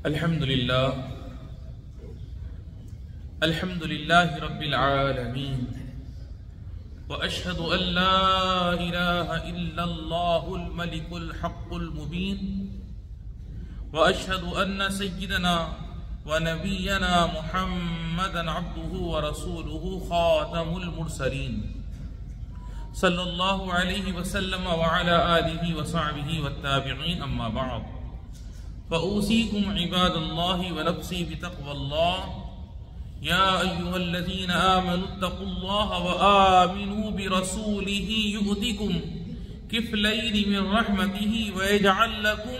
الحمد لله رب العالمين وأشهد أن لا إله إلا الله الملك الحق المبين وأشهد أن سيدنا ونبينا محمدا عبده ورسوله خاتم المرسلين صلى الله عليه وسلم وعلى آله وصحبه والتابعين أما بعد فأوصيكم عباد الله ونفسي بتقوى الله يا أيها الذين آمنوا اتقوا الله وآمنوا برسوله يؤتكم كفلين من رحمته ويجعل لكم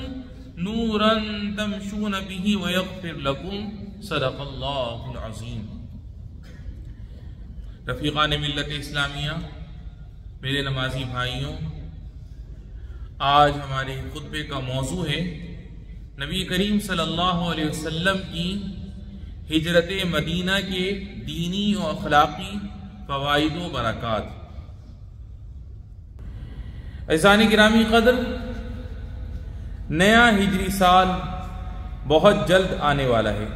نورا تمشون به ويغفر لكم صدق الله العظيم۔ رفیقان ملت اسلامیہ، میرے نمازی بھائیوں، آج ہمارے خطبے کا موضوع ہے نبی کریم صلی اللہ علیہ وسلم کی ہجرت مدینہ کے دینی و اخلاقی فوائد و برکات۔ عزیزان گرامی قدر، نیا ہجری سال بہت جلد آنے والا ہے۔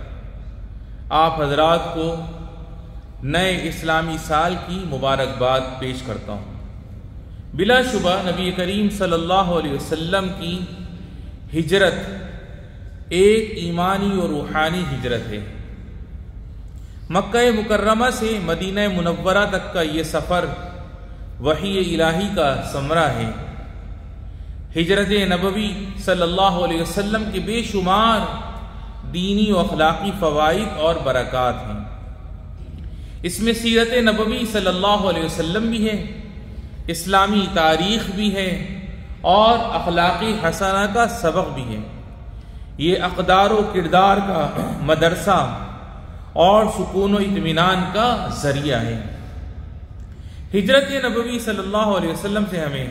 آپ حضرات کو نئے اسلامی سال کی مبارکباد پیش کرتا ہوں۔ بلا شبہ نبی کریم صلی اللہ علیہ وسلم کی ہجرت ایک ایمانی اور روحانی ہجرت ہے۔ مکہ مکرمہ سے مدینہ منورہ تک کا یہ سفر وحی الہی کا ثمرہ ہے۔ ہجرت نبوی صلی اللہ علیہ وسلم کے بے شمار دینی و اخلاقی فوائد اور برکات ہیں۔ اس میں سیرت نبوی صلی اللہ علیہ وسلم بھی ہے، اسلامی تاریخ بھی ہے اور اخلاقی حسنہ کا سبق بھی ہے۔ یہ اقدار و کردار کا مدرسہ اور سکون و اطمینان کا ذریعہ ہے۔ ہجرت نبوی صلی اللہ علیہ وسلم سے ہمیں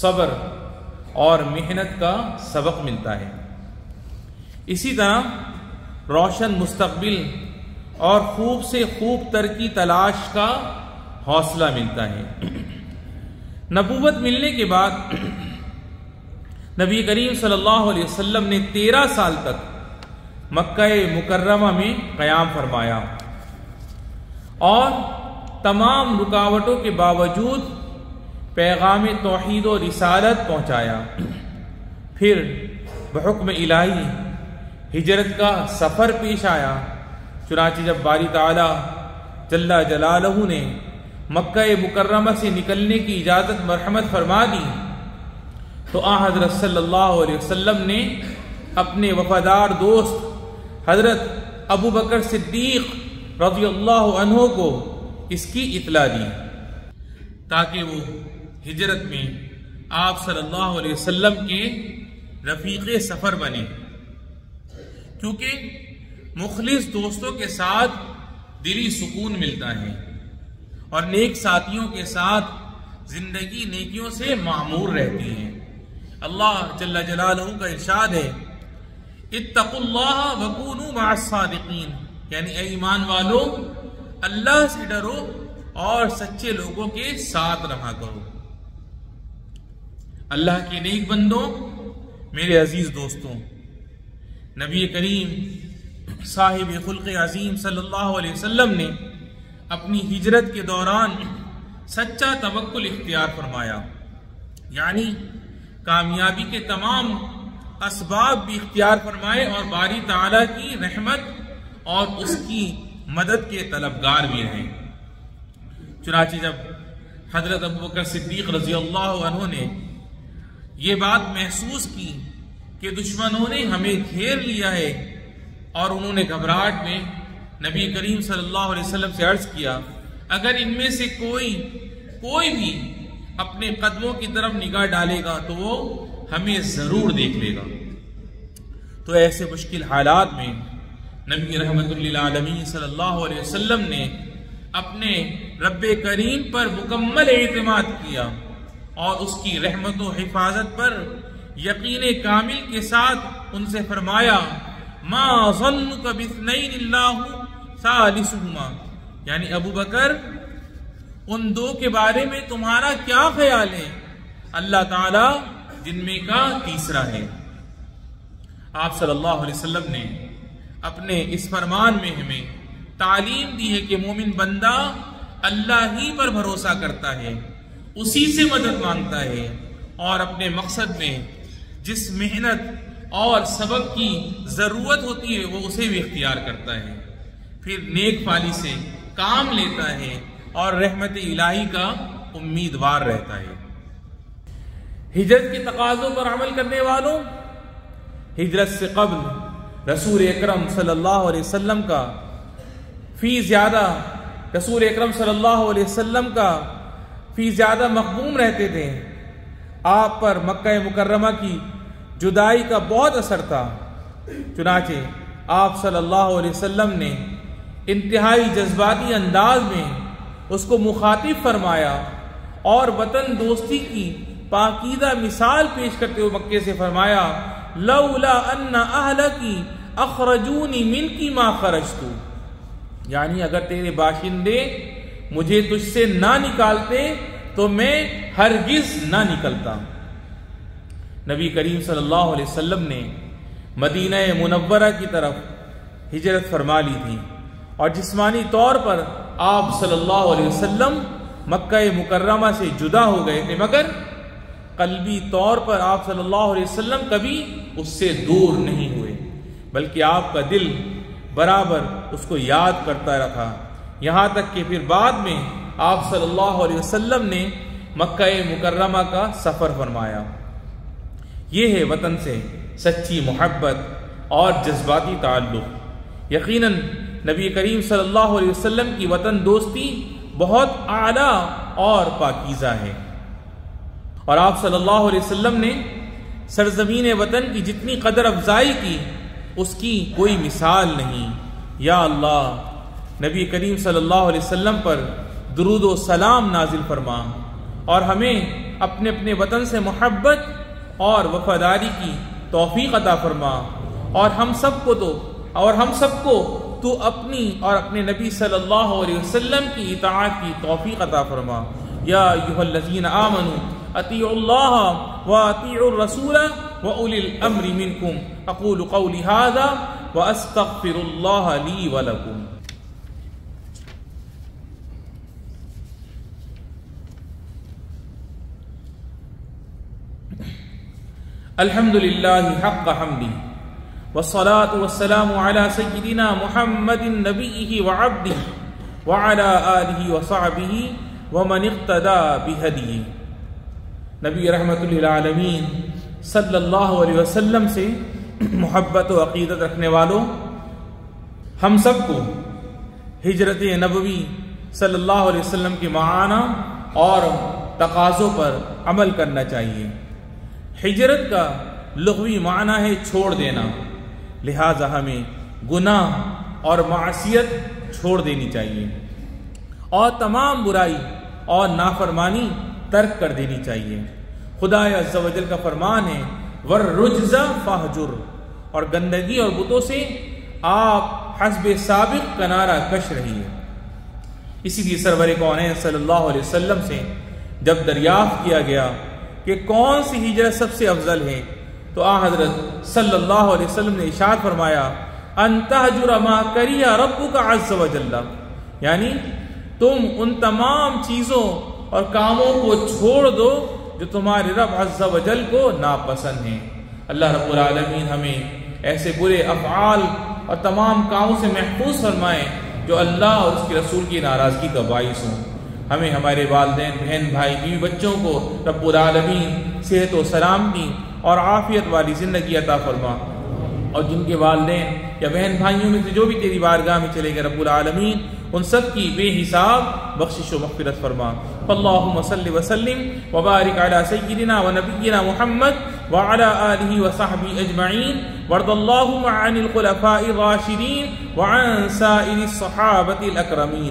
صبر اور محنت کا سبق ملتا ہے۔ اسی طرح روشن مستقبل اور خوب سے خوب تر کی تلاش کا حوصلہ ملتا ہے۔ نبوت ملنے کے بعد نبی کریم صلی اللہ علیہ وسلم نے 13 سال تک مکہ مکرمہ میں قیام فرمایا اور تمام رکاوٹوں کے باوجود پیغام توحید و رسالت پہنچایا۔ پھر بحکم الہی ہجرت کا سفر پیش آیا۔ چنانچہ جب باری تعالی جل جلالہ نے مکہ مکرمہ سے نکلنے کی اجازت مرحمت فرما دی تو حضرت صلی اللہ علیہ وسلم نے اپنے وفادار دوست حضرت ابو بکر صدیق رضی اللہ عنہ کو اس کی اطلاع دی تاکہ وہ ہجرت میں آپ صلی اللہ علیہ وسلم کے رفیق سفر بنے، کیونکہ مخلص دوستوں کے ساتھ دلی سکون ملتا ہے اور نیک ساتھیوں کے ساتھ زندگی نیکیوں سے معمور رہتی ہے۔ اللہ جل جلالہ کا ارشاد ہے، اتقوا اللہ وکونوا مع الصادقین، یعنی اے ایمان والو اللہ سے ڈرو اور سچے لوگوں کے ساتھ رہا کرو۔ اللہ کے نیک بندوں، میرے عزیز دوستوں، نبی کریم صاحب خلق عظیم صلی اللہ علیہ وسلم نے اپنی ہجرت کے دوران سچا توکل اختیار فرمایا، یعنی کامیابی کے تمام اسباب بھی اختیار فرمائے اور باری تعالیٰ کی رحمت اور اس کی مدد کے طلبگار بھی رہے۔ چنانچہ جب حضرت ابو بکر صدیق رضی اللہ عنہ نے یہ بات محسوس کی کہ دشمنوں نے ہمیں گھیر لیا ہے اور انہوں نے گھبراہٹ میں نبی کریم صلی اللہ علیہ وسلم سے عرض کیا، اگر ان میں سے کوئی بھی اپنے قدموں کی طرف نگاہ ڈالے گا تو وہ ہمیں ضرور دیکھ لے گا۔ تو ایسے مشکل حالات میں نبی رحمت للعالمین صلی اللہ علیہ وسلم نے اپنے رب کریم پر مکمل اعتماد کیا اور اس کی رحمت و حفاظت پر یقین کامل کے ساتھ ان سے فرمایا، ما ظنک باثنین اللہ ثالثہما، یعنی ابو بکر ان دو کے بارے میں تمہارا کیا خیال ہے؟ اللہ تعالی جن میں کا تیسرا ہے۔ آپ صلی اللہ علیہ وسلم نے اپنے اس فرمان میں ہمیں تعلیم دی ہے کہ مومن بندہ اللہ ہی پر بھروسہ کرتا ہے، اسی سے مدد مانگتا ہے، اور اپنے مقصد میں جس محنت اور سبب کی ضرورت ہوتی ہے وہ اسے بھی اختیار کرتا ہے، پھر نیک فعلی سے کام لیتا ہے اور رحمت الہی کا امیدوار رہتا ہے۔ ہجرت کے تقاضوں پر عمل کرنے والوں، ہجرت سے قبل رسول اکرم صلی اللہ علیہ وسلم کا فی زیادہ مغموم رہتے تھے۔ آپ پر مکہ مکرمہ کی جدائی کا بہت اثر تھا، چنانچہ آپ صلی اللہ علیہ وسلم نے انتہائی جذباتی انداز میں اس کو مخاطب فرمایا اور وطن دوستی کی پاکیزہ مثال پیش کرتے ہوئے مکے سے فرمایا، لولا ان اہلکی اخرجونی منکی ما خرجتو، یعنی اگر تیرے باشندے مجھے تجھ سے نہ نکالتے تو میں ہرگز نہ نکلتا۔ نبی کریم صلی اللہ علیہ وسلم نے مدینہ منورہ کی طرف ہجرت فرما لی تھی، اور جسمانی طور پر آپ صلی اللہ علیہ وسلم مکہ مکرمہ سے جدا ہو گئے تھے، مگر قلبی طور پر آپ صلی اللہ علیہ وسلم کبھی اس سے دور نہیں ہوئے، بلکہ آپ کا دل برابر اس کو یاد کرتا رہا، یہاں تک کہ پھر بعد میں آپ صلی اللہ علیہ وسلم نے مکہ مکرمہ کا سفر فرمایا۔ یہ ہے وطن سے سچی محبت اور جذباتی تعلق۔ یقیناً نبی کریم صلی اللہ علیہ وسلم کی وطن دوستی بہت اعلیٰ اور پاکیزہ ہے، اور آپ صلی اللہ علیہ وسلم نے سرزمین وطن کی جتنی قدر افزائی کی اس کی کوئی مثال نہیں۔ یا اللہ، نبی کریم صلی اللہ علیہ وسلم پر درود و سلام نازل فرما، اور ہمیں اپنے اپنے وطن سے محبت اور وفاداری کی توفیق عطا فرما، اور ہم سب کو تو اپنی اور اپنے نبی صلی اللہ علیہ وسلم کی اطاعت کی توفیق عطا فرما۔ یا ایھا الذین آمنوا اطیعوا اللہ واطیعوا الرسول واولی الامر منکم، اقول قولی ھذا واستغفر اللہ لی ولکم۔ الحمد للہ حق حمدی والصلاة والسلام علی سیدنا محمد نبیہ وعبدہ وعلی آلہ وصحبہ ومن اقتدى بہدیہ۔ نبی رحمت للعالمین صلی اللہ علیہ وسلم سے محبت و عقیدت رکھنے والوں، ہم سب کو ہجرت نبوی صلی اللہ علیہ وسلم کے معانی اور تقاضوں پر عمل کرنا چاہیے۔ ہجرت کا لغوی معنی ہے چھوڑ دینا، لہذا ہمیں گناہ اور معصیت چھوڑ دینی چاہیے، اور تمام برائی اور نافرمانی ترک کر دینی چاہیے۔ خدا عز و جل کا فرمان ہے وَالرُّجْزَ فَاہْجُرْ، اور گندگی اور بتوں سے آپ حسب سابق کنارہ کش رہیے۔ اسی لیے سرور کونین صلی اللہ علیہ وسلم سے جب دریافت کیا گیا کہ کون سی ہجرت سب سے افضل ہے، تو حضرت صلی اللہ علیہ وسلم نے ارشاد فرمایا ان تہجر ما کریہ ربک عز و جل، یعنی تم ان تمام چیزوں اور کاموں کو چھوڑ دو جو تمہارے رب عز و جل کو ناپسند ہیں۔ اللہ رب العالمین ہمیں ایسے برے افعال اور تمام کاموں سے محفوظ فرمائے جو اللہ اور اس کے رسول کی ناراضگی کا باعث ہوں۔ ہمیں ہمارے والدین، بہن، بھائی، بیوی، بچوں کو رب العالمین صحت و سلامتی اور عافیت والی زندگی عطا فرما، اور جن کے والدین یا بہن بھائیوں میں سے جو بھی تیری بارگاہ میں چلے گئے رب العالمین ان سب کی بے حساب بخشش و مغفرت فرما۔ اللہم صلی وسلم وبارک علی سیدنا و نبینا محمد وعلی آلہ وصحبہ اجمعین، وارض اللہم عن الخلفاء الراشدین وعن سائر الصحابة الاکرمین۔